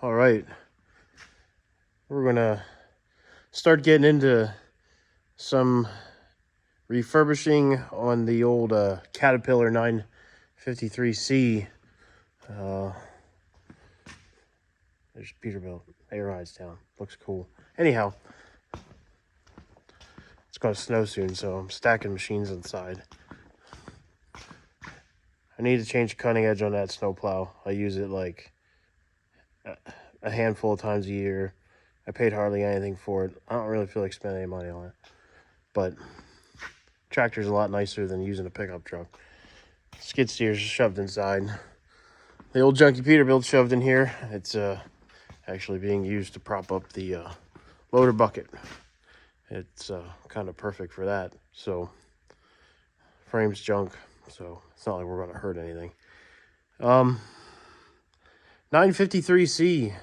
All right, we're gonna start getting into some refurbishing on the old Caterpillar 953C. There's Peterbilt, Air Town. Looks cool. Anyhow, it's gonna snow soon, so I'm stacking machines inside. I need to change the cutting edge on that snowplow. I use it like a handful of times a year. I paid hardly anything for it. I don't really feel like spending any money on it. But tractor's a lot nicer than using a pickup truck. Skid steer's shoved inside. The old junky Peterbilt shoved in here. It's actually being used to prop up the loader bucket. It's kind of perfect for that. So frame's junk, so it's not like we're gonna hurt anything. 953C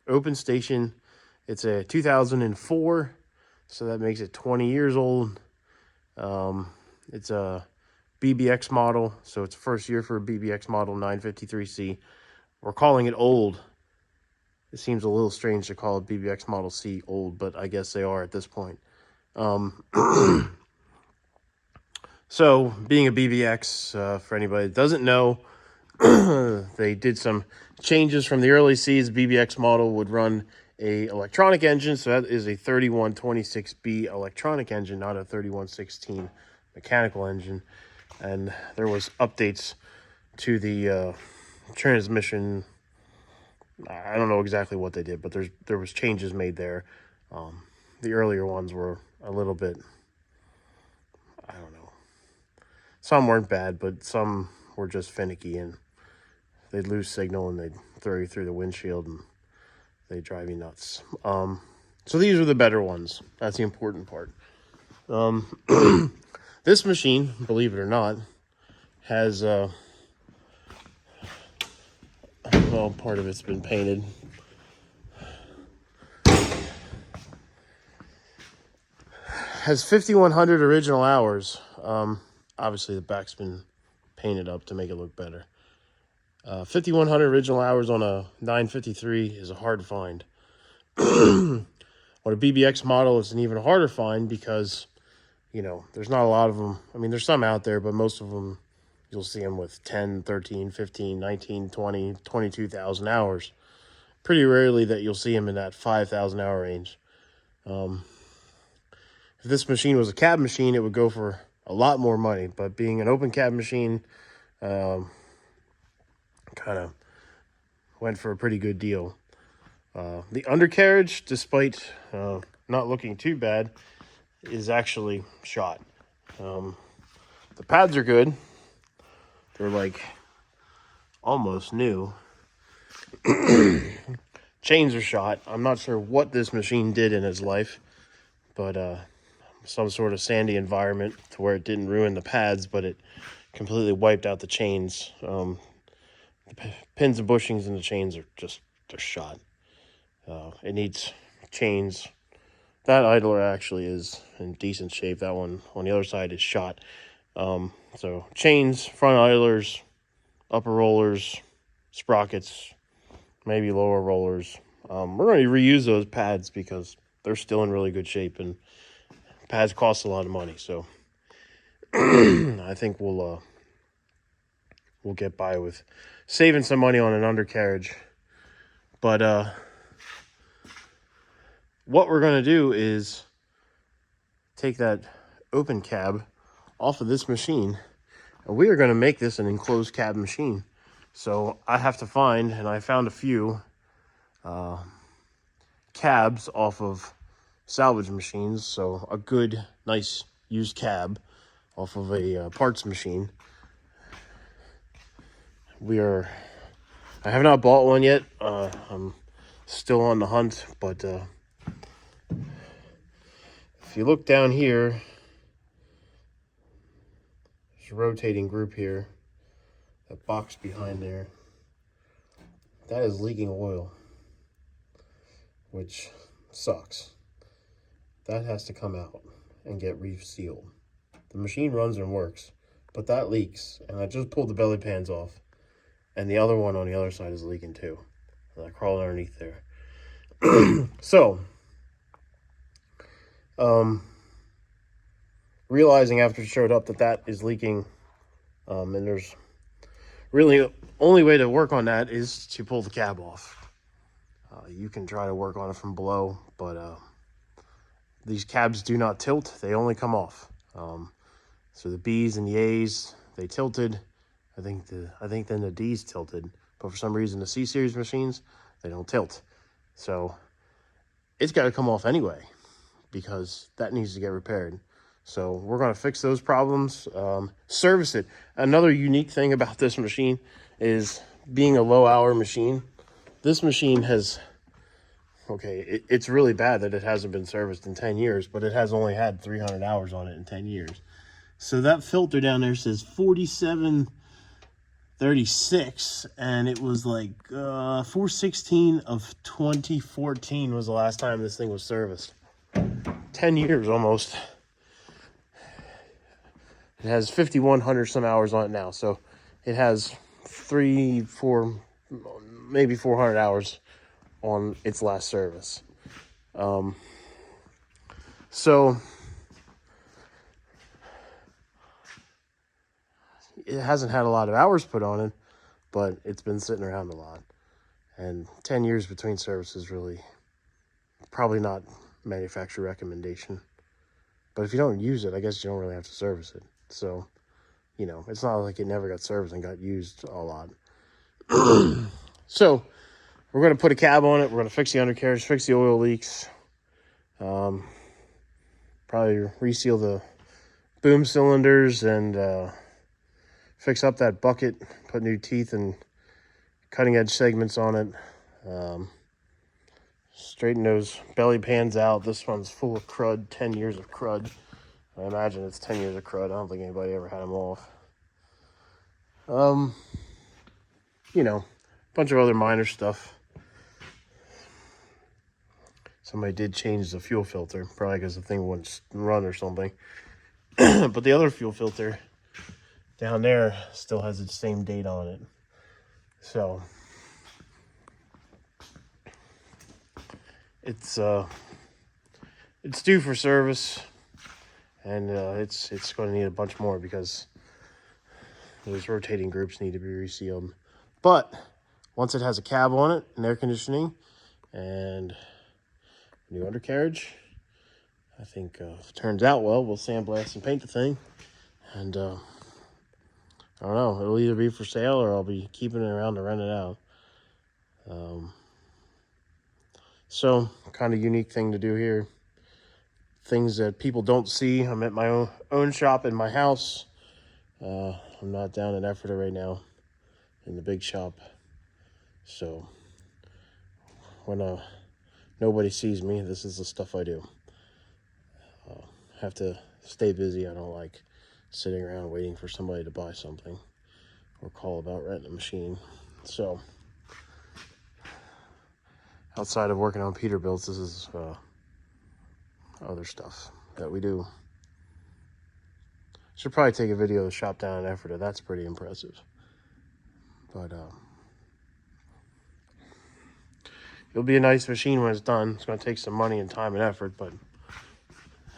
open station. It's a 2004, so that makes it 20 years old. It's a BBX model, so it's first year for a BBX model 953C. We're calling it old. It seems a little strange to call it BBX Model C old, but I guess they are at this point. So, being a BBX, for anybody that doesn't know, they did some changes from the early C's. BBX model would run a electronic engine, so that is a 3126B electronic engine, not a 3116 mechanical engine. And there was updates to the transmission. I don't know exactly what they did, but there was changes made there. The earlier ones were a little bit, I don't know. Some weren't bad, but some were just finicky, and they'd lose signal and they'd throw you through the windshield and they drive you nuts. So these are the better ones. That's the important part. This machine, believe it or not, has well, part of it's been painted. Has 5,100 original hours. Obviously the back's been painted up to make it look better. 5,100 original hours on a 953 is a hard find. On a BBX model, it's an even harder find because, you know, there's not a lot of them. I mean, there's some out there, but most of them, you'll see them with 10, 13, 15, 19, 20, 22,000 hours. Pretty rarely that you'll see them in that 5,000 hour range. If this machine was a cab machine, it would go for a lot more money. But being an open cab machine, kind of went for a pretty good deal. The undercarriage, despite not looking too bad, is actually shot. The pads are good. They're like almost new. Chains are shot. I'm not sure what this machine did in its life, but some sort of sandy environment to where it didn't ruin the pads, but it completely wiped out the chains. The pins and bushings in the chains are they're shot. It needs chains. That idler actually is in decent shape. That one on the other side is shot. So chains, front idlers, upper rollers, sprockets, maybe lower rollers. We're going to reuse those pads because they're still in really good shape, and pads cost a lot of money. So I think we'll get by with saving some money on an undercarriage. But what we're going to do is take that open cab off of this machine, and we are going to make this an enclosed cab machine. So I have to find, and I found a few cabs off of salvage machines. So a good, nice used cab off of a parts machine. I have not bought one yet. I'm still on the hunt, but if you look down here, there's a rotating group here. That box behind there, that is leaking oil, which sucks. That has to come out and get resealed. The machine runs and works, but that leaks, and I just pulled the belly pans off, and the other one on the other side is leaking too. that crawl underneath there. So, realizing after it showed up that is leaking, and there's really only way to work on that is to pull the cab off. You can try to work on it from below, but these cabs do not tilt. They only come off. So the B's and the A's, they tilted. I think then the D's tilted. But for some reason, the C-Series machines, they don't tilt. So it's got to come off anyway, because that needs to get repaired. So we're going to fix those problems, service it. Another unique thing about this machine is being a low-hour machine. This machine has, okay, it's really bad that it hasn't been serviced in 10 years, but it has only had 300 hours on it in 10 years. So that filter down there says 4736, and it was like 4/16 of 2014 was the last time this thing was serviced. 10 years almost. It has 5,100 some hours on it now, so it has 400 maybe 400 hours on its last service. So it hasn't had a lot of hours put on it, but it's been sitting around a lot. And 10 years between services really probably not manufacturer recommendation. But if you don't use it, I guess you don't really have to service it. So, you know, it's not like it never got serviced and got used a lot. So, we're going to put a cab on it. We're going to fix the undercarriage, fix the oil leaks. Probably reseal the boom cylinders and fix up that bucket, put new teeth and cutting edge segments on it. Straighten those belly pans out. This one's full of crud, 10 years of crud. I imagine it's 10 years of crud. I don't think anybody ever had them off. You know, a bunch of other minor stuff. Somebody did change the fuel filter, probably because the thing wouldn't run or something. But the other fuel filter down there still has the same date on it. So it's due for service, and it's going to need a bunch more because those rotating groups need to be resealed. But once it has a cab on it and air conditioning and new undercarriage, I think if it turns out well, we'll sandblast and paint the thing. And I don't know, it'll either be for sale or I'll be keeping it around to rent it out. So kind of unique thing to do here. Things that people don't see. I'm at my own shop in my house. I'm not down in Ephrata right now in the big shop. So when nobody sees me, this is the stuff I do. Have to stay busy. I don't like sitting around waiting for somebody to buy something or call about renting a machine. So outside of working on Peterbilts, this is other stuff that we do. Should probably take a video of the shop down in Ephrata. That's pretty impressive. But it'll be a nice machine when it's done. It's going to take some money and time and effort, but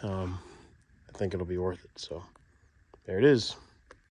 I think it'll be worth it. So there it is.